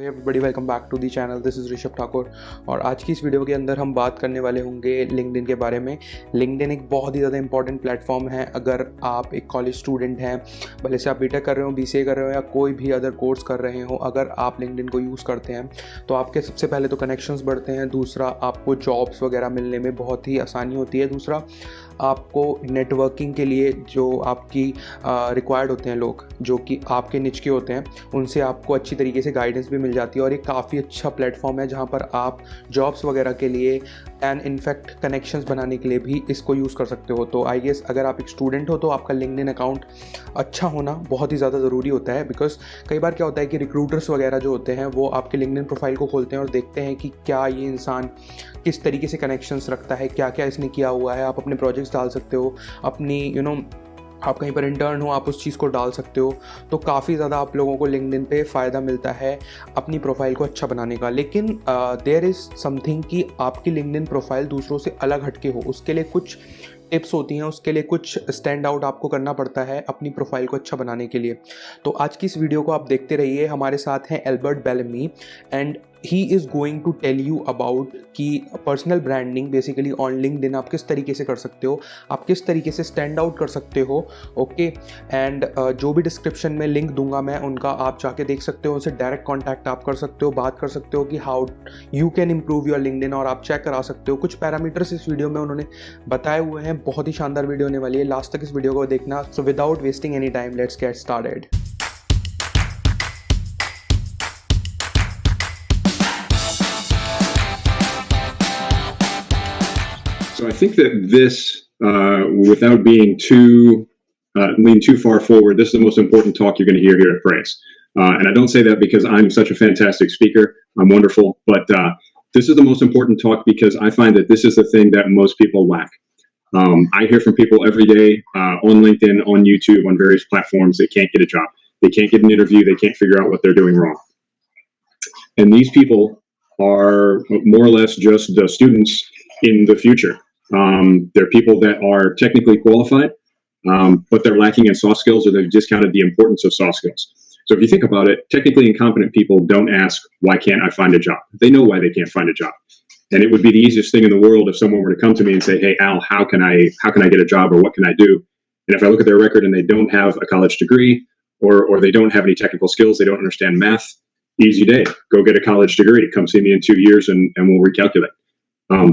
Everybody welcome back to the channel. This is Rishabh Thakur और आज की इस वीडियो के अंदर हम बात करने वाले होंगे लिंक्डइन के बारे में। लिंक्डइन एक बहुत ही ज़्यादा इंपॉर्टेंट प्लेटफॉर्म है। अगर आप एक कॉलेज स्टूडेंट हैं, भले से आप बीटेक कर रहे हो, बीसीए कर रहे हो या कोई भी अदर कोर्स कर रहे हो, अगर आप लिंक्डइन को यूज़ करते हैं तो आपके सबसे पहले तो कनेक्शंस बढ़ते हैं। दूसरा, आपको जॉब्स वगैरह मिलने में बहुत ही आसानी होती है। दूसरा, आपको नेटवर्किंग के लिए जो आपकी रिक्वायर्ड होते हैं लोग जो कि आपके निच के होते हैं, उनसे आपको अच्छी तरीके से गाइडेंस भी मिल जाती है। और ये काफ़ी अच्छा प्लेटफॉर्म है जहाँ पर आप जॉब्स वगैरह के लिए एंड इनफैक्ट कनेक्शंस बनाने के लिए भी इसको यूज़ कर सकते हो। तो आई गेस अगर आप एक स्टूडेंट हो तो आपका लिंक्डइन अकाउंट अच्छा होना बहुत ही ज़्यादा ज़रूरी होता है। बिकॉज कई बार क्या होता है कि रिक्रूटर्स वगैरह जो होते हैं वो आपके लिंक्डइन प्रोफाइल को खोलते हैं और देखते हैं कि क्या ये इंसान किस तरीके से कनेक्शंस रखता है, क्या क्या इसने किया हुआ है। आप अपने प्रोजेक्ट्स डाल सकते हो, अपनी आप कहीं पर इंटर्न हो, आप उस चीज़ को डाल सकते हो। तो काफ़ी ज़्यादा आप लोगों को लिंक्डइन पे फ़ायदा मिलता है अपनी प्रोफाइल को अच्छा बनाने का। लेकिन देयर इज़ समथिंग कि आपकी लिंक्डइन प्रोफाइल दूसरों से अलग हटके हो, उसके लिए कुछ टिप्स होती हैं, उसके लिए कुछ स्टैंड आउट आपको करना पड़ता है अपनी प्रोफाइल को अच्छा बनाने के लिए। तो आज की इस वीडियो को आप देखते रहिए। हमारे साथ हैं Albert Bellamy and he is going to tell you about कि personal branding basically on LinkedIn आप किस तरीके से कर सकते हो, आप किस तरीके से स्टैंड आउट कर सकते हो। ओके, एंड जो भी डिस्क्रिप्शन में लिंक दूंगा मैं, उनका आप जाके देख सकते हो, उनसे डायरेक्ट कॉन्टैक्ट आप कर सकते हो, बात कर सकते हो कि how you can improve your LinkedIn, और आप चेक करा सकते हो। कुछ पैरामीटर्स इस वीडियो में उन्होंने बताए हुए हैं। बहुत ही शानदार वीडियो होने वाली है, लास्ट तक इस वीडियो को देखना। So without wasting any time, let's get started. So I think that this, without being lean too far forward, this is the most important talk you're going to hear here at Praise. And I don't say that because I'm such a fantastic speaker. I'm wonderful, but this is the most important talk because I find that this is the thing that most people lack. I hear from people every day on LinkedIn, on YouTube, on various platforms. They can't get a job. They can't get an interview. They can't figure out what they're doing wrong. And these people are more or less just the students in the future. They're people that are technically qualified, but they're lacking in soft skills, or they've discounted the importance of soft skills. So if you think about it, technically incompetent people don't ask, why can't I find a job? They know why they can't find a job. And it would be the easiest thing in the world if someone were to come to me and say, hey, Al, how can I get a job, or what can I do? And if I look at their record and they don't have a college degree, or they don't have any technical skills, they don't understand math, easy day. Go get a college degree. Come see me in 2 years and we'll recalculate.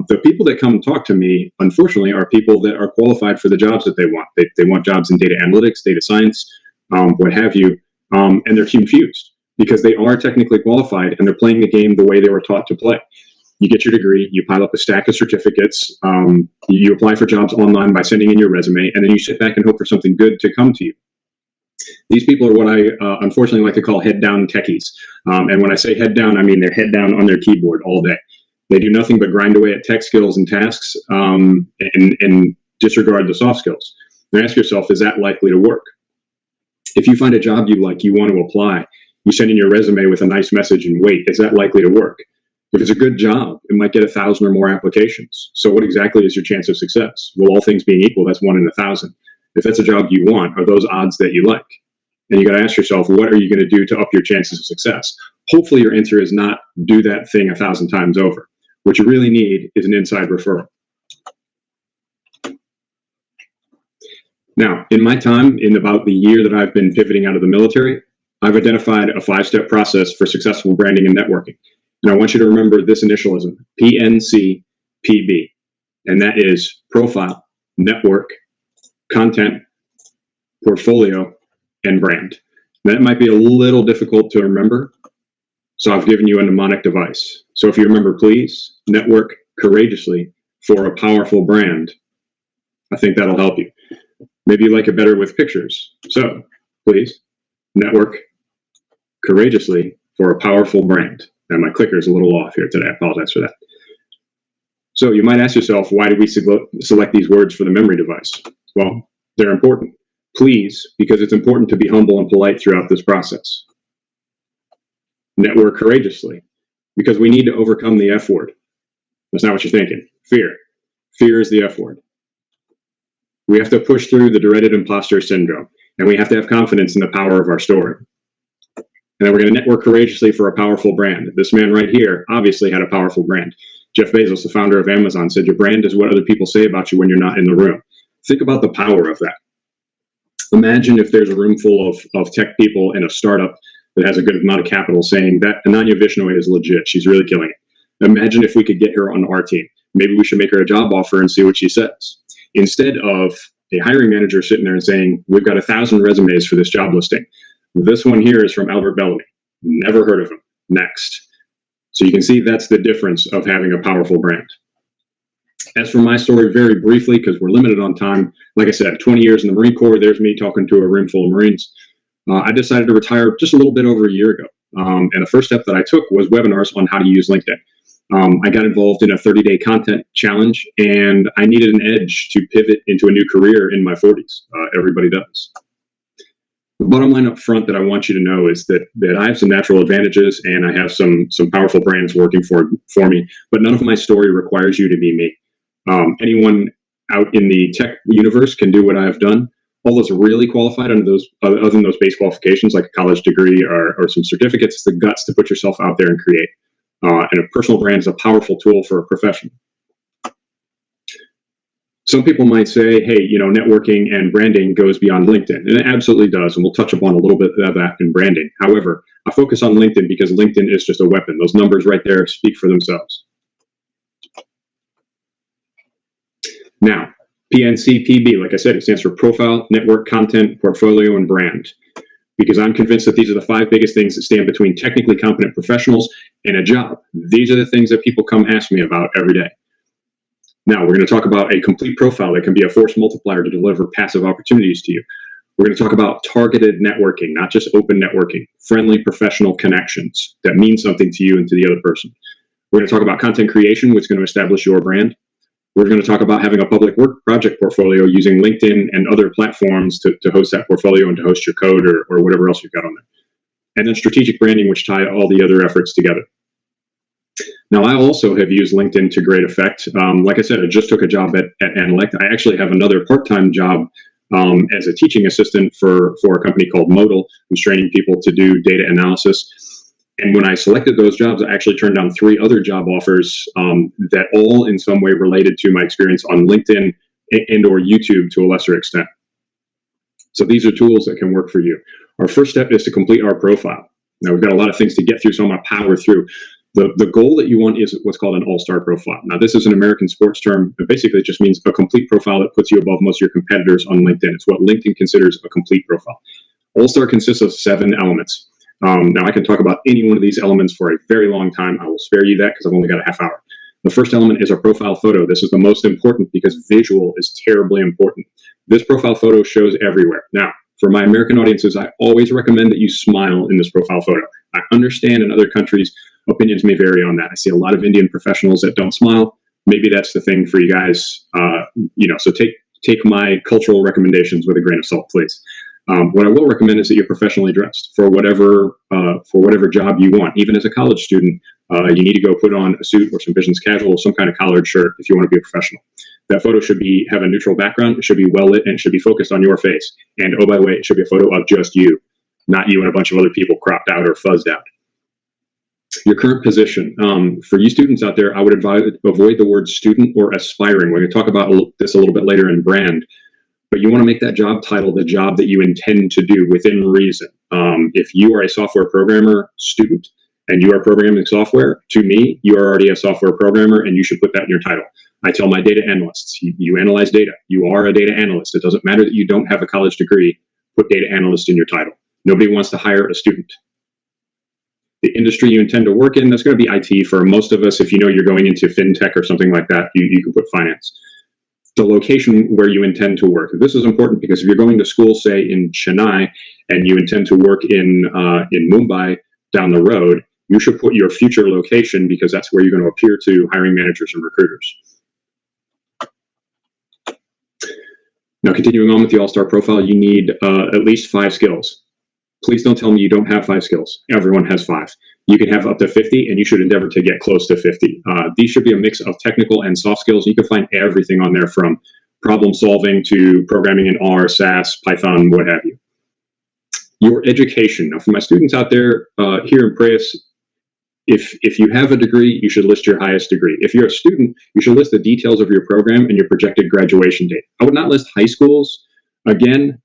The people that come and talk to me, unfortunately, are people that are qualified for the jobs that they want. They want jobs in data analytics, data science, what have you, and they're confused because they are technically qualified and they're playing the game the way they were taught to play. You get your degree, you pile up a stack of certificates, you apply for jobs online by sending in your resume, and then you sit back and hope for something good to come to you. These people are what I unfortunately like to call head-down techies. And when I say head-down, I mean they're head down on their keyboard all day. They do nothing but grind away at tech skills and tasks and disregard the soft skills. Now ask yourself, is that likely to work? If you find a job you like, you want to apply, you send in your resume with a nice message and wait, is that likely to work? If it's a good job, it might get 1,000 or more applications. So what exactly is your chance of success? Well, all things being equal, that's 1 in 1,000. If that's a job you want, are those odds that you like? And you got to ask yourself, what are you going to do to up your chances of success? Hopefully your answer is not do that thing 1,000 times over. What you really need is an inside referral. Now, in my time, in about the year that I've been pivoting out of the military, I've identified a 5-step process for successful branding and networking. And I want you to remember this initialism, PNCPB. And that is profile, network, content, portfolio, and brand. That might be a little difficult to remember, so I've given you a mnemonic device. So if you remember, please network courageously for a powerful brand. I think that'll help you. Maybe you like it better with pictures. So please network courageously for a powerful brand. Now my clicker is a little off here today. I apologize for that. So you might ask yourself, why did we select these words for the memory device? Well, they're important. Please, because it's important to be humble and polite throughout this process. Network courageously, because we need to overcome the F word. That's not what you're thinking. Fear. Fear is the F word. We have to push through the dreaded imposter syndrome, and we have to have confidence in the power of our story. And then we're going to network courageously for a powerful brand. This man right here obviously had a powerful brand. Jeff Bezos, the founder of Amazon, said your brand is what other people say about you when you're not in the room. Think about the power of that. Imagine if there's a room full of tech people in a startup that has a good amount of capital saying that Ananya Vishnoi is legit. She's really killing it. Imagine if we could get her on our team. Maybe we should make her a job offer and see what she says. Instead of a hiring manager sitting there and saying, we've got 1,000 resumes for this job listing. This one here is from Albert Bellamy. Never heard of him. Next. So you can see that's the difference of having a powerful brand. As for my story, very briefly, because we're limited on time, like I said, 20 years in the Marine Corps, there's me talking to a room full of Marines. I decided to retire just a little bit over a year ago. And the first step that I took was webinars on how to use LinkedIn. I got involved in a 30-day content challenge, and I needed an edge to pivot into a new career in my 40s. Everybody does. The bottom line up front that I want you to know is that I have some natural advantages and I have some powerful brands working for me, but none of my story requires you to be me. Anyone out in the tech universe can do what I've done. All those really qualified under those, other than those base qualifications like a college degree or some certificates, it's the guts to put yourself out there and create. And a personal brand is a powerful tool for a professional. Some people might say, hey, networking and branding goes beyond LinkedIn. And it absolutely does. And we'll touch upon a little bit of that in branding. However, I focus on LinkedIn because LinkedIn is just a weapon. Those numbers right there speak for themselves. Now, PNCPB, like I said, it stands for Profile, Network, Content, Portfolio, and Brand. Because I'm convinced that these are the 5 biggest things that stand between technically competent professionals and a job. These are the things that people come ask me about every day. Now, we're going to talk about a complete profile that can be a force multiplier to deliver passive opportunities to you. We're going to talk about targeted networking, not just open networking, friendly professional connections that mean something to you and to the other person. We're going to talk about content creation, which is going to establish your brand. We're going to talk about having a public work project portfolio using LinkedIn and other platforms to host that portfolio and to host your code or whatever else you've got on there. And then strategic branding, which tie all the other efforts together. Now, I also have used LinkedIn to great effect. Like I said, I just took a job at Analect. I actually have another part-time job as a teaching assistant for a company called Modal, who's training people to do data analysis. And when I selected those jobs, I actually turned down 3 other job offers that all in some way related to my experience on LinkedIn and or YouTube to a lesser extent. So these are tools that can work for you. Our first step is to complete our profile. Now, we've got a lot of things to get through, so I'm going to power through. The goal that you want is what's called an all-star profile. Now, this is an American sports term. It basically just means a complete profile that puts you above most of your competitors on LinkedIn. It's what LinkedIn considers a complete profile. All-star consists of 7 elements. Now, I can talk about any one of these elements for a very long time. I will spare you that because I've only got a half hour. The first element is a profile photo. This is the most important because visual is terribly important. This profile photo shows everywhere. Now, for my American audiences, I always recommend that you smile in this profile photo. I understand in other countries, opinions may vary on that. I see a lot of Indian professionals that don't smile. Maybe that's the thing for you guys. So take my cultural recommendations with a grain of salt, please. What I will recommend is that you're professionally dressed for whatever job you want. Even as a college student, you need to go put on a suit or some business casual or some kind of collared shirt if you want to be a professional. That photo should have a neutral background. It should be well lit and it should be focused on your face. And oh, by the way, it should be a photo of just you, not you and a bunch of other people cropped out or fuzzed out. Your current position. For you students out there, I would advise avoid the word student or aspiring. We're going to talk about this a little bit later in brand. But you want to make that job title the job that you intend to do within reason. If you are a software programmer student and you are programming software, to me, you are already a software programmer and you should put that in your title. I tell my data analysts, you analyze data. You are a data analyst. It doesn't matter that you don't have a college degree. Put data analyst in your title. Nobody wants to hire a student. The industry you intend to work in, that's going to be IT for most of us. If you know you're going into fintech or something like that, you can put finance. The location where you intend to work. This is important because if you're going to school, say in Chennai, and you intend to work in Mumbai down the road, you should put your future location because that's where you're going to appear to hiring managers and recruiters. Now, continuing on with the all-star profile, you need at least 5 skills. Please don't tell me you don't have 5 skills. Everyone has 5. You can have up to 50, and you should endeavor to get close to 50. These should be a mix of technical and soft skills. You can find everything on there from problem solving to programming in R, SAS, Python, what have you. Your education. Now, for my students out there here in Prayas, if you have a degree, you should list your highest degree. If you're a student, you should list the details of your program and your projected graduation date. I would not list high schools. Again,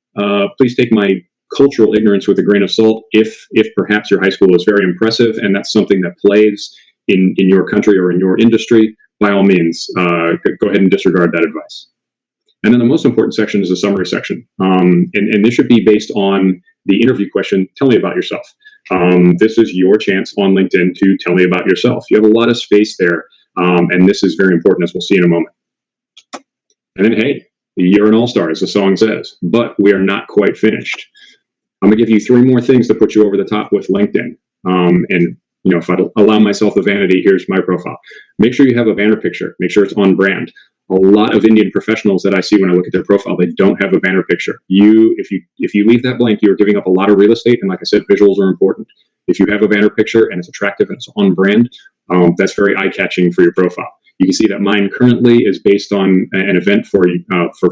please take my cultural ignorance with a grain of salt. If perhaps your high school is very impressive and that's something that plays in your country or in your industry, by all means, go ahead and disregard that advice. And then the most important section is the summary section. And this should be based on the interview question, tell me about yourself. This is your chance on LinkedIn to tell me about yourself. You have a lot of space there, and this is very important, as we'll see in a moment. And then, hey, you're an all-star, as the song says, but we are not quite finished. I'm gonna give you 3 more things to put you over the top with LinkedIn. And if I allow myself the vanity, here's my profile. Make sure you have a banner picture. Make sure it's on brand. A lot of Indian professionals that I see when I look at their profile, they don't have a banner picture. If you leave that blank, you're giving up a lot of real estate. And like I said, visuals are important. If you have a banner picture and it's attractive and it's on brand, that's very eye-catching for your profile. You can see that mine currently is based on an event for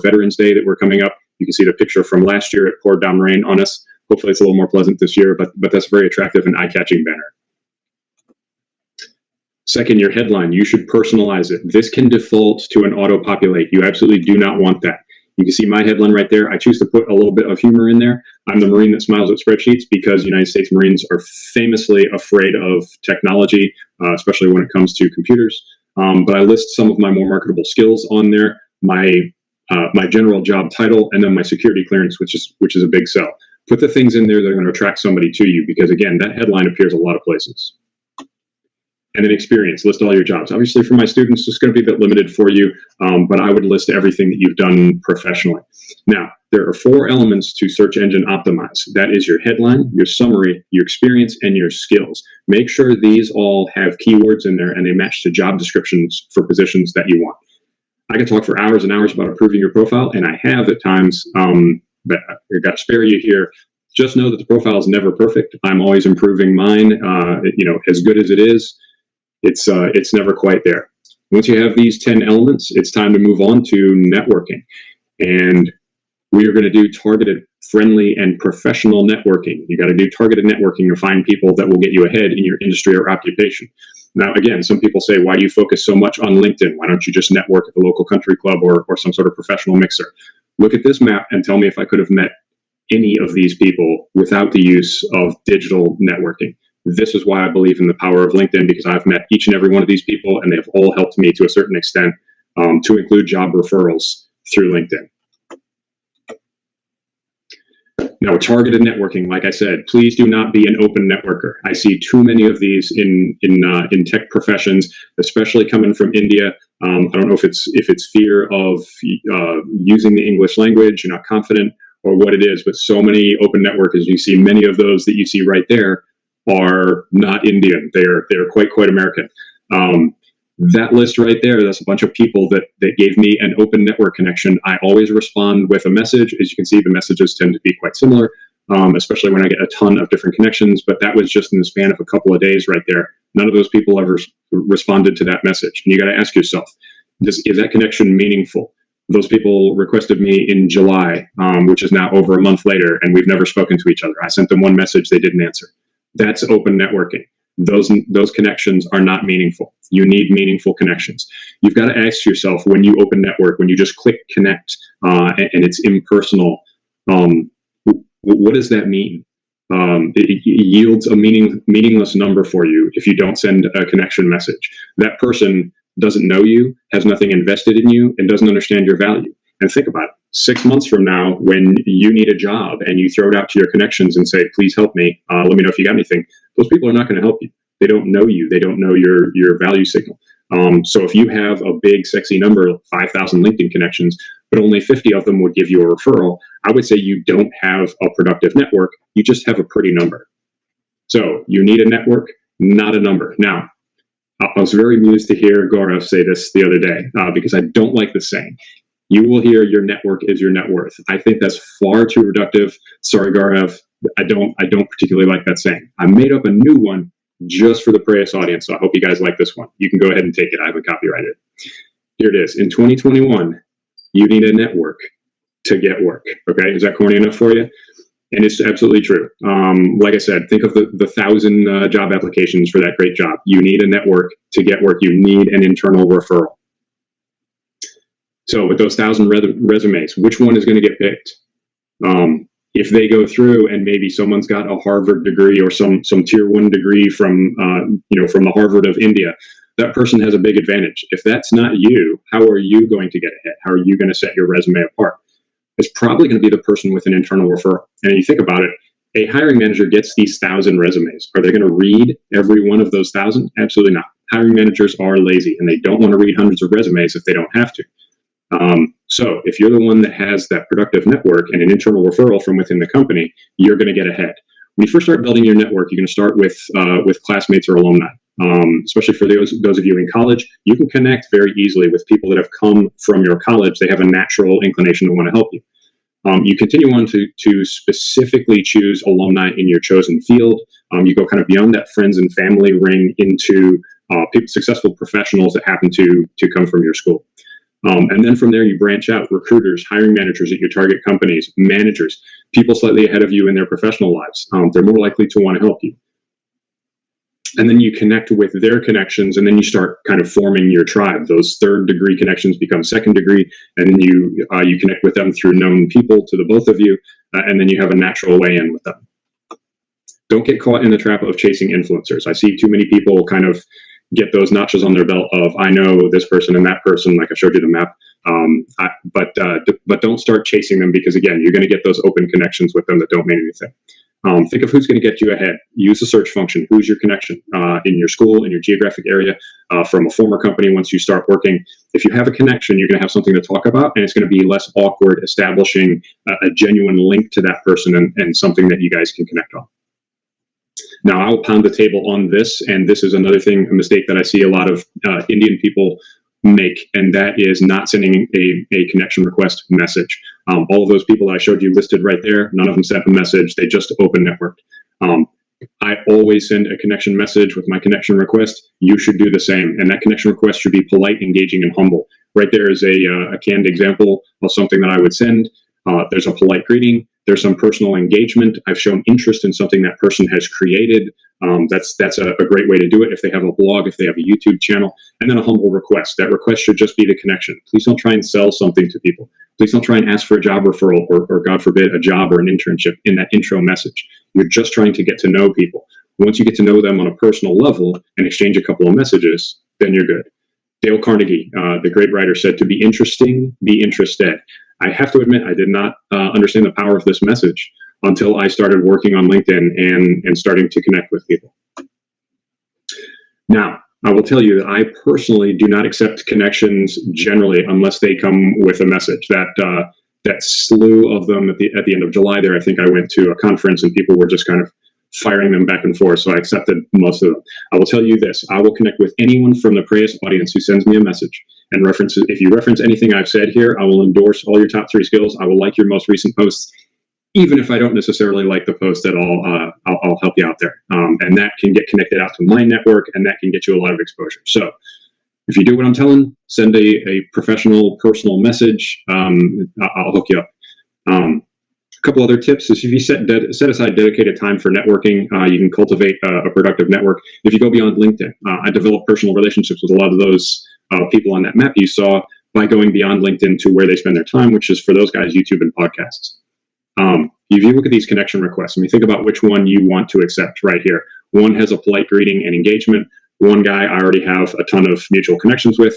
Veterans Day that we're coming up. You can see the picture from last year. It poured down rain on us. Hopefully it's a little more pleasant this year, but that's a very attractive and eye-catching banner. Second, your headline, you should personalize it. This can default to an auto-populate. You absolutely do not want that. You can see my headline right there. I choose to put a little bit of humor in there. I'm the Marine that smiles at spreadsheets because United States Marines are famously afraid of technology, especially when it comes to computers. But I list some of my more marketable skills on there, my general job title, and then my security clearance, which is a big sell. Put the things in there that are going to attract somebody to you because, again, that headline appears a lot of places. And then experience, list all your jobs. Obviously, for my students, it's going to be a bit limited for you, but I would list everything that you've done professionally. Now, there are 4 elements to search engine optimize. That is your headline, your summary, your experience, and your skills. Make sure these all have keywords in there and they match to job descriptions for positions that you want. I can talk for hours and hours about improving your profile, and I have at times, but I got to spare you here. Just know that the profile is never perfect. I'm always improving mine, as good as it is. It's never quite there. Once you have these 10 elements, it's time to move on to networking. And we are going to do targeted, friendly, and professional networking. You got to do targeted networking to find people that will get you ahead in your industry or occupation. Now, again, some people say, why do you focus so much on LinkedIn? Why don't you just network at the local country club or some sort of professional mixer? Look at this map and tell me if I could have met any of these people without the use of digital networking. This is why I believe in the power of LinkedIn, because I've met each and every one of these people and they've all helped me to a certain extent, to include job referrals through LinkedIn. Now, targeted networking, like I said, please do not be an open networker. I see too many of these in tech professions, especially coming from India. I don't know if it's fear of using the English language, you're not confident, or what it is, but so many open networkers, you see many of those that you see right there are not Indian. They're quite American. That list right there, that's a bunch of people that gave me an open network connection. I always respond with a message. As you can see, the messages tend to be quite similar, especially when I get a ton of different connections, but that was just in the span of a couple of days right there. None of those people ever responded to that message. And you got to ask yourself, is that connection meaningful? Those people requested me in July, which is now over a month later, and we've never spoken to each other. I sent them one message, they didn't answer. That's open networking. Those connections are not meaningful. You need meaningful connections. You've got to ask yourself, when you open network, when you just click connect, and it's impersonal, what does that mean? It yields a meaningless number for you if you don't send a connection message. That person doesn't know you, has nothing invested in you, and doesn't understand your value. And think about it. 6 months from now, when you need a job and you throw it out to your connections and say, please help me, let me know if you got anything, those people are not going to help you. They don't know you. They don't know your value signal. So if you have a big, sexy number, 5,000 LinkedIn connections, but only 50 of them would give you a referral, I would say you don't have a productive network. You just have a pretty number. So you need a network, not a number. Now, I was very amused to hear Gaurav say this the other day, because I don't like the saying. You will hear your network is your net worth. I think that's far too reductive. Sorry, Gaurav. I don't particularly like that saying. I made up a new one just for the Prayas audience, so I hope you guys like this one. You can go ahead and take it. I haven't copyrighted it. Here it is. In 2021, you need a network to get work. Okay, is that corny enough for you? And it's absolutely true. Like I said, think of the 1,000 job applications for that great job. You need a network to get work. You need an internal referral. So with those 1,000 resumes, which one is going to get picked? If they go through and maybe someone's got a Harvard degree or some tier 1 degree from from the Harvard of India, that person has a big advantage. If that's not you, how are you going to get ahead? How are you going to set your resume apart? It's probably going to be the person with an internal referral. And you think about it, a hiring manager gets these 1,000 resumes. Are they going to read every one of those 1,000? Absolutely not. Hiring managers are lazy and they don't want to read hundreds of resumes if they don't have to. So if you're the one that has that productive network and an internal referral from within the company, you're going to get ahead. When you first start building your network, you're going to start with classmates or alumni. Especially for those of you in college, you can connect very easily with people that have come from your college. They have a natural inclination to want to help you. You continue on to specifically choose alumni in your chosen field. You go kind of beyond that friends and family ring into successful professionals that happen to come from your school. And then from there, you branch out: recruiters, hiring managers at your target companies, managers, people slightly ahead of you in their professional lives. They're more likely to want to help you. And then you connect with their connections, and then you start kind of forming your tribe. Those third-degree connections become second-degree, and then you connect with them through known people to the both of you, and then you have a natural way in with them. Don't get caught in the trap of chasing influencers. I see too many people kind of get those notches on their belt of, I know this person and that person, like I showed you the map. But don't start chasing them, because again, you're going to get those open connections with them that don't mean anything. Think of who's going to get you ahead. Use the search function. Who's your connection in your school, in your geographic area, from a former company once you start working. If you have a connection, you're going to have something to talk about, and it's going to be less awkward establishing a genuine link to that person and something that you guys can connect on. Now, I'll pound the table on this, and this is another thing, a mistake that I see a lot of Indian people make, and that is not sending a connection request message. All of those people that I showed you listed right there, none of them sent a message. They just open networked. I always send a connection message with my connection request. You should do the same, and that connection request should be polite, engaging, and humble. Right there is a canned example of something that I would send. There's a polite greeting. There's some personal engagement. I've shown interest in something that person has created. That's a great way to do it. If they have a blog, if they have a YouTube channel, and then a humble request. That request should just be the connection. Please don't try and sell something to people. Please don't try and ask for a job referral or God forbid, a job or an internship in that intro message. You're just trying to get to know people. Once you get to know them on a personal level and exchange a couple of messages, then you're good. Dale Carnegie, the great writer, said, to be interesting, be interested. I have to admit, I did not understand the power of this message until I started working on LinkedIn and starting to connect with people. Now, I will tell you that I personally do not accept connections generally unless they come with a message. That slew of them at the end of July there, I think I went to a conference and people were just kind of firing them back and forth, so I accepted most of them. I will tell you this: I will connect with anyone from the Preyas audience who sends me a message and references. If you reference anything I've said here, I will endorse all your top 3 skills. I will like your most recent posts. Even if I don't necessarily like the post at all, I'll help you out there. And that can get connected out to my network, and that can get you a lot of exposure. So if you do what I'm telling, send a professional, personal message. I'll hook you up. A couple other tips is if you set aside dedicated time for networking, you can cultivate a productive network. If you go beyond LinkedIn, I developed personal relationships with a lot of those people on that map you saw by going beyond LinkedIn to where they spend their time, which is for those guys, YouTube and podcasts. If you look at these connection requests, and you think about which one you want to accept right here. One has a polite greeting and engagement. One guy I already have a ton of mutual connections with.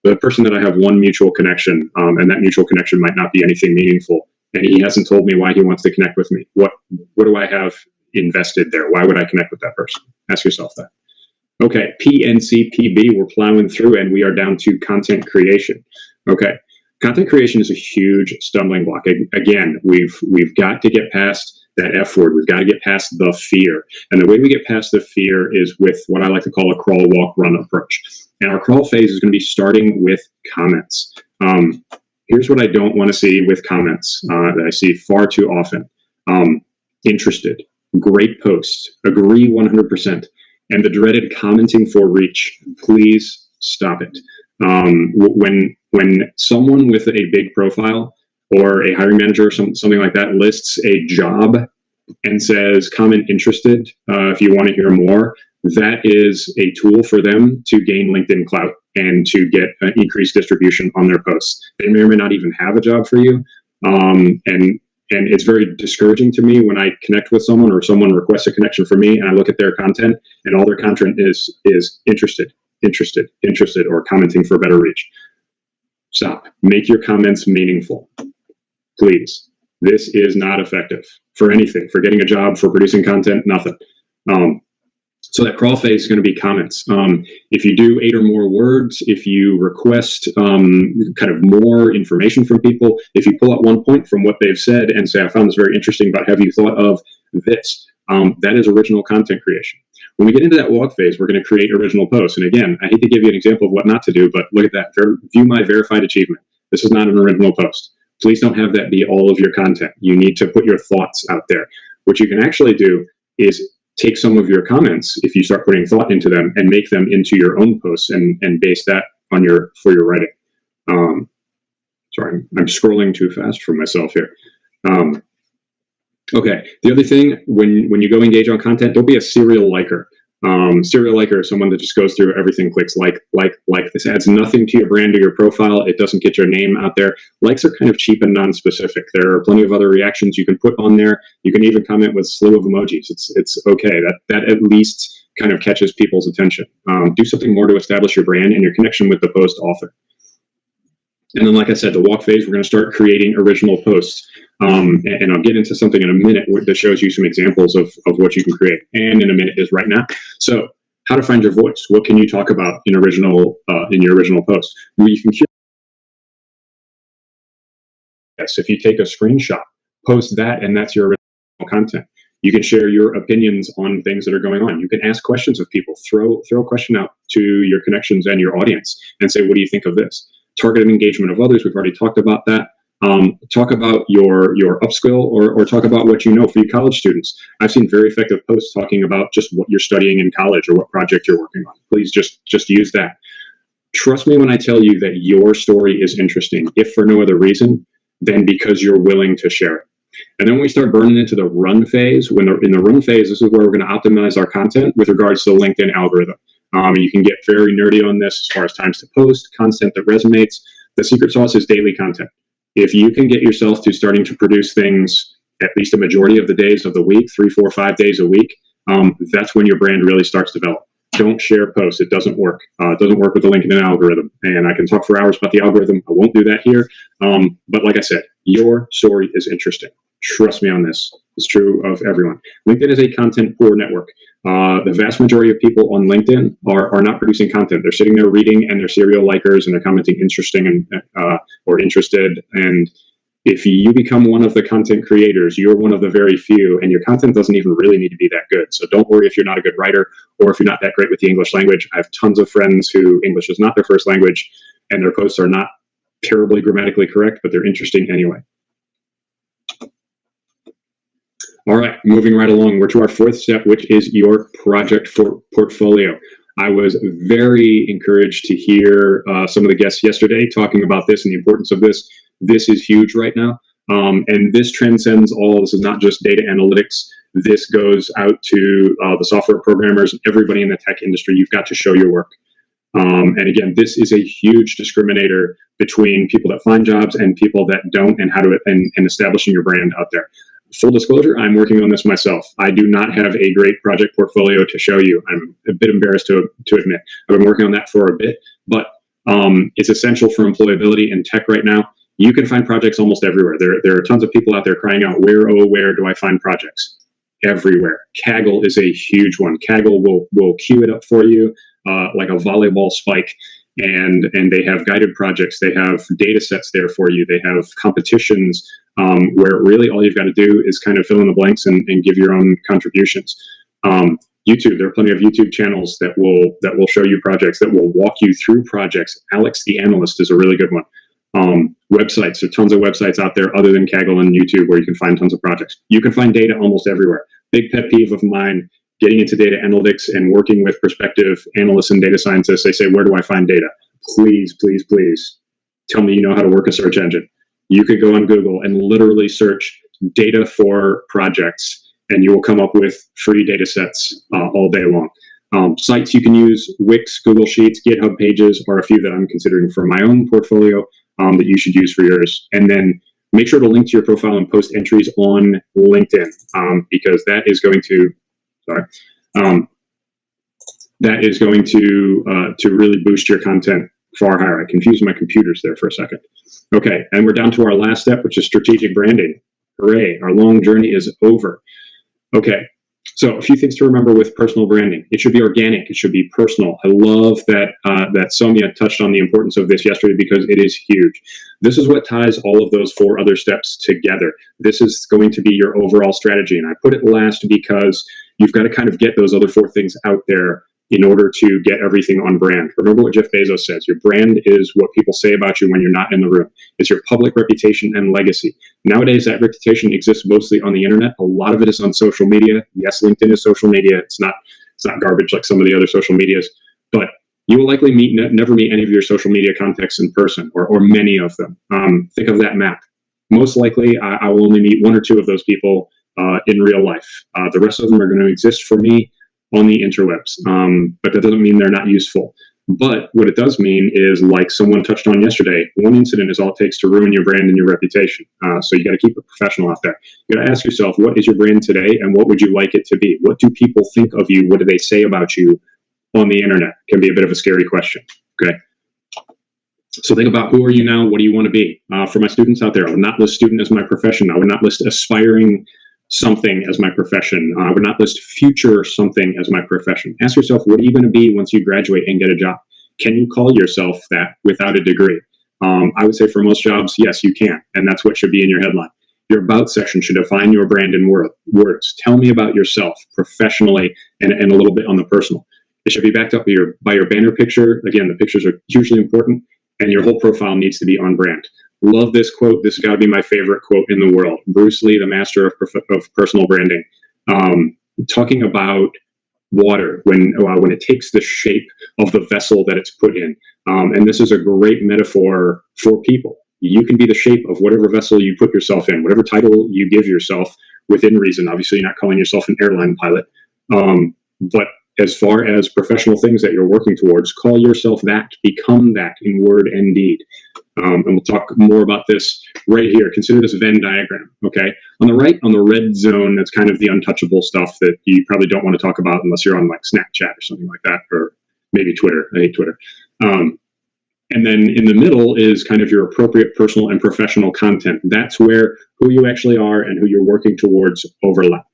The person that I have one mutual connection, and that mutual connection might not be anything meaningful, and he hasn't told me why he wants to connect with me. What do I have invested there? Why would I connect with that person? Ask yourself that. Okay, PNCPB, we're plowing through, and we are down to content creation. Okay, content creation is a huge stumbling block. Again, we've got to get past that F word. We've got to get past the fear. And the way we get past the fear is with what I like to call a crawl, walk, run approach. And our crawl phase is going to be starting with comments. Here's what I don't want to see with comments that I see far too often. Interested, great post, agree 100%. And the dreaded commenting for reach, please stop it. When someone with a big profile or a hiring manager or something like that lists a job and says comment interested if you want to hear more, that is a tool for them to gain LinkedIn clout and to get an increased distribution on their posts. They may or may not even have a job for you. And it's very discouraging to me when I connect with someone or someone requests a connection from me and I look at their content and all their content is interested, or commenting for better reach. Stop. Make your comments meaningful. Please. This is not effective for anything, for getting a job, for producing content, nothing. So that crawl phase is going to be comments. If you do 8 or more words, if you request kind of more information from people, if you pull out one point from what they've said and say, I found this very interesting, but have you thought of this? That is original content creation. When we get into that walk phase, we're going to create original posts. And again, I hate to give you an example of what not to do, but look at that. View my verified achievement. This is not an original post. Please don't have that be all of your content. You need to put your thoughts out there. What you can actually do is take some of your comments, if you start putting thought into them, and make them into your own posts and base that on for your writing. Sorry, I'm scrolling too fast for myself here. Okay, the other thing, when you go engage on content, don't be a serial liker. Serial liker is someone that just goes through everything, clicks like. This adds nothing to your brand or your profile. It doesn't get your name out there. Likes are kind of cheap and non-specific. There are plenty of other reactions you can put on there. You can even comment with a slew of emojis. It's okay. That at least kind of catches people's attention. Do something more to establish your brand and your connection with the post author. And then, like I said, the walk phase, we're going to start creating original posts. And I'll get into something in a minute that shows you some examples of what you can create. And in a minute is right now. So how to find your voice. What can you talk about in your original post? Well, you can yes, if you take a screenshot, post that, and that's your original content. You can share your opinions on things that are going on. You can ask questions of people. Throw a question out to your connections and your audience and say, what do you think of this? Targeted engagement of others. We've already talked about that. Talk about your upskill or talk about what you know for you college students. I've seen very effective posts talking about just what you're studying in college or what project you're working on. Please just use that. Trust me when I tell you that your story is interesting, if for no other reason than because you're willing to share it. And then when we start burning into the run phase, in the run phase, this is where we're going to optimize our content with regards to the LinkedIn algorithm. You can get very nerdy on this as far as times to post, content that resonates. The secret sauce is daily content. If you can get yourself to starting to produce things at least a majority of the days of the week, 3, 4, 5 days a week, that's when your brand really starts to develop. Don't share posts. It doesn't work. It doesn't work with the LinkedIn algorithm. And I can talk for hours about the algorithm. I won't do that here. But like I said, your story is interesting. Trust me on this. It's true of everyone. LinkedIn is a content poor network. The vast majority of people on LinkedIn are not producing content. They're sitting there reading, and they're serial likers, and they're commenting interesting and or interested. And if you become one of the content creators, you're one of the very few, and your content doesn't even really need to be that good. So don't worry if you're not a good writer or if you're not that great with the English language. I have tons of friends who English is not their first language, and their posts are not terribly grammatically correct, but they're interesting anyway. All right, moving right along, we're to our fourth step, which is your project portfolio. I was very encouraged to hear some of the guests yesterday talking about this and the importance of this. This is huge right now, and this transcends all. This is not just data analytics. This goes out to the software programmers, everybody in the tech industry. You've got to show your work. And again, this is a huge discriminator between people that find jobs and people that don't, and how to and establishing your brand out there. Full disclosure, I'm working on this myself. I do not have a great project portfolio to show you. I'm a bit embarrassed to admit. I've been working on that for a bit, but it's essential for employability in tech right now. You can find projects almost everywhere. There are tons of people out there crying out, where do I find projects? Everywhere. Kaggle is a huge one. Kaggle will queue it up for you like a volleyball spike. And they have guided projects. They have data sets there for you. They have competitions where really all you've got to do is kind of fill in the blanks and give your own contributions. YouTube, there are plenty of YouTube channels that will show you projects, that will walk you through projects. Alex the Analyst is a really good one. Websites, there are tons of websites out there other than Kaggle and YouTube where you can find tons of projects. You can find data almost everywhere. Big pet peeve of mine, getting into data analytics and working with prospective analysts and data scientists. They say, where do I find data? Please, please, please tell me you know how to work a search engine. You could go on Google and literally search data for projects, and you will come up with free data sets all day long. Sites you can use: Wix, Google Sheets, GitHub Pages are a few that I'm considering for my own portfolio that you should use for yours. And then make sure to link to your profile and post entries on LinkedIn, because that is going to, to really boost your content far higher. I confused my computers there for a second. Okay, and we're down to our last step, which is strategic branding. Hooray, our long journey is over. Okay, so a few things to remember with personal branding. It should be organic. It should be personal. I love that that Soumya touched on the importance of this yesterday, because it is huge. This is what ties all of those 4 other steps together. This is going to be your overall strategy. And I put it last because you've got to kind of get those other 4 things out there in order to get everything on brand. Remember what Jeff Bezos says: your brand is what people say about you when you're not in the room. It's your public reputation and legacy. Nowadays, that reputation exists mostly on the internet. A lot of it is on social media. Yes, LinkedIn is social media. It's not garbage like some of the other social medias, but you will likely never meet any of your social media contacts in person, or many of them. Think of that map. Most likely, I will only meet 1 or 2 of those people in real life. The rest of them are going to exist for me on the interwebs, but that doesn't mean they're not useful. But what it does mean is, like someone touched on yesterday, 1 incident is all it takes to ruin your brand and your reputation. So you got to keep it professional out there. You got to ask yourself, what is your brand today, and what would you like it to be? What do people think of you? What do they say about you on the internet? Can be a bit of a scary question. Okay. So think about, who are you now? What do you want to be? For my students out there, I would not list student as my profession. I would not list aspiring something as my profession. I would not list future something as my profession. Ask yourself, what are you going to be once you graduate and get a job? Can you call yourself that without a degree? I would say for most jobs, yes, you can. And that's what should be in your headline. Your about section should define your brand in words. Tell me about yourself professionally and a little bit on the personal. It should be backed up by your banner picture. Again, the pictures are hugely important, and your whole profile needs to be on brand. Love this quote. This has got to be my favorite quote in the world. Bruce Lee, the master of personal branding, talking about water when it takes the shape of the vessel that it's put in. And this is a great metaphor for people. You can be the shape of whatever vessel you put yourself in, whatever title you give yourself within reason. Obviously, you're not calling yourself an airline pilot. But as far as professional things that you're working towards, call yourself that, become that in word and deed. And we'll talk more about this right here. Consider this Venn diagram, okay? On the right, on the red zone, that's kind of the untouchable stuff that you probably don't want to talk about unless you're on like Snapchat or something like that, or maybe Twitter. I hate Twitter. And then in the middle is kind of your appropriate personal and professional content. That's where who you actually are and who you're working towards overlap.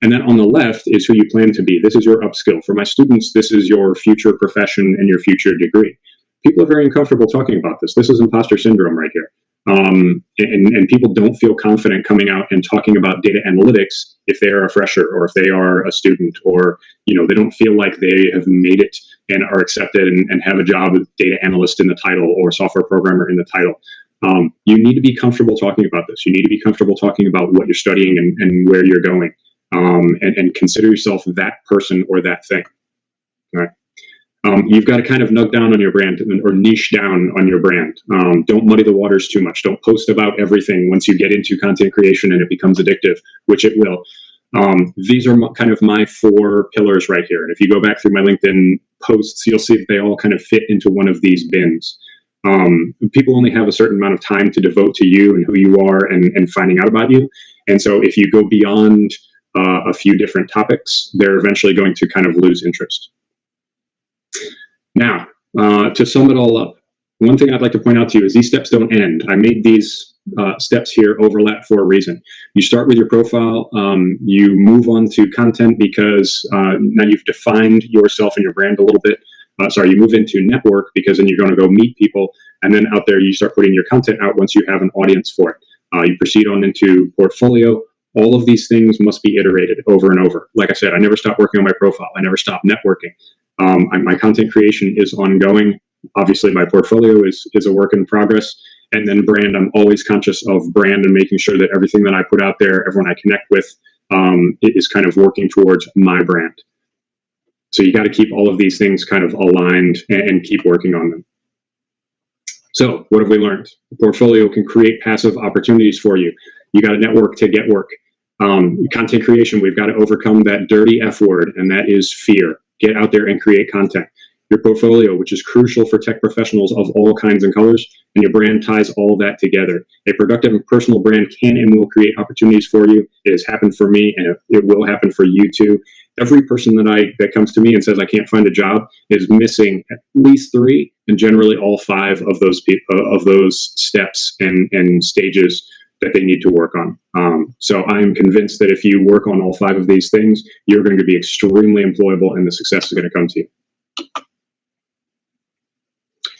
And then on the left is who you plan to be. This is your upskill. For my students, this is your future profession and your future degree. People are very uncomfortable talking about this. This is imposter syndrome right here. And people don't feel confident coming out and talking about data analytics if they are a fresher or if they are a student, or they don't feel like they have made it and are accepted and have a job with data analyst in the title or software programmer in the title. You need to be comfortable talking about this. You need to be comfortable talking about what you're studying and where you're going, and consider yourself that person or that thing. All right. You've got to kind of nug down on your brand or niche down on your brand. Don't muddy the waters too much. Don't post about everything once you get into content creation and it becomes addictive, which it will. These are kind of my 4 pillars right here. And if you go back through my LinkedIn posts, you'll see that they all kind of fit into one of these bins. People only have a certain amount of time to devote to you and who you are and finding out about you. And so if you go beyond a few different topics, they're eventually going to kind of lose interest. Now, to sum it all up, one thing I'd like to point out to you is these steps don't end. I made these steps here overlap for a reason. You start with your profile, you move on to content because now you've defined yourself and your brand a little bit. You move into network because then you're going to go meet people, and then out there you start putting your content out once you have an audience for it. You proceed on into portfolio. All of these things must be iterated over and over. Like I said, I never stop working on my profile. I never stop networking. My content creation is ongoing. Obviously, my portfolio is a work in progress. And then brand, I'm always conscious of brand and making sure that everything that I put out there, everyone I connect with, it is kind of working towards my brand. So you got to keep all of these things kind of aligned and keep working on them. So what have we learned? The portfolio can create passive opportunities for you. You got to network to get work. Content creation, we've got to overcome that dirty F word, and that is fear. Get out there and create content. Your portfolio, which is crucial for tech professionals of all kinds and colors, and your brand ties all that together. A productive and personal brand can and will create opportunities for you. It has happened for me, and it will happen for you too. Every person that comes to me and says I can't find a job is missing at least 3, and generally all 5 of those steps and stages that they need to work on. So I'm convinced that if you work on all 5 of these things, you're going to be extremely employable, and the success is going to come to you.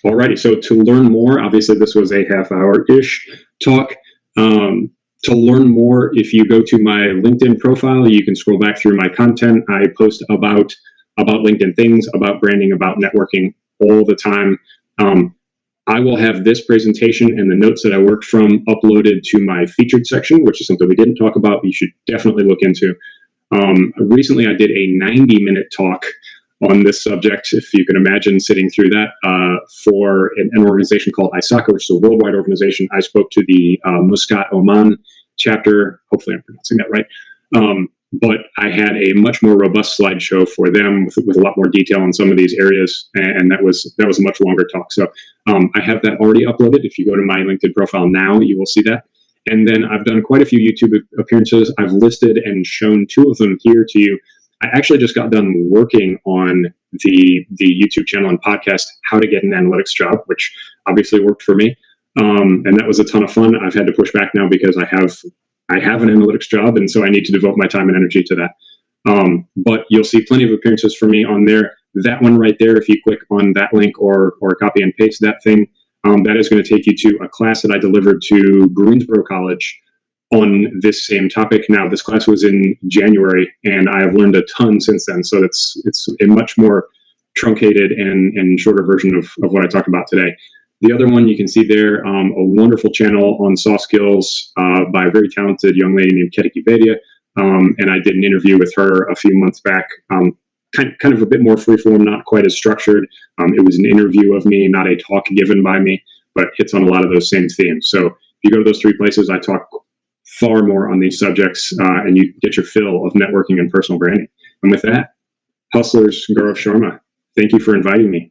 Alrighty, so to learn more, obviously this was a half-hour-ish talk. To learn more, if you go to my LinkedIn profile, you can scroll back through my content. I post about LinkedIn things, about branding, about networking all the time. I will have this presentation and the notes that I worked from uploaded to my featured section, which is something we didn't talk about, but you should definitely look into. Recently, I did a 90-minute talk on this subject, if you can imagine sitting through that, for an organization called ISACA, which is a worldwide organization. I spoke to the Muscat, Oman chapter. Hopefully I'm pronouncing that right. But I had a much more robust slideshow for them with a lot more detail on some of these areas, and that was a much longer talk. So I have that already uploaded. If you go to my LinkedIn profile now, you will see that. And then I've done quite a few YouTube appearances. I've listed and shown 2 of them here to you. I actually just got done working on the YouTube channel and podcast, How to Get an Analytics Job, which obviously worked for me. And that was a ton of fun. I've had to push back now because I have an analytics job, and so I need to devote my time and energy to that. But you'll see plenty of appearances for me on there. That one right there, if you click on that link or copy and paste that thing, that is going to take you to a class that I delivered to Greensboro College on this same topic. Now, this class was in January, and I have learned a ton since then. So it's a much more truncated and shorter version of what I talked about today. The other one you can see there, a wonderful channel on soft skills by a very talented young lady named Ketiki Bedia. And I did an interview with her a few months back, kind of a bit more freeform, not quite as structured. It was an interview of me, not a talk given by me, but hits on a lot of those same themes. So if you go to those 3 places, I talk far more on these subjects, and you get your fill of networking and personal branding. And with that, Hustlers, Gaurav Sharma, thank you for inviting me.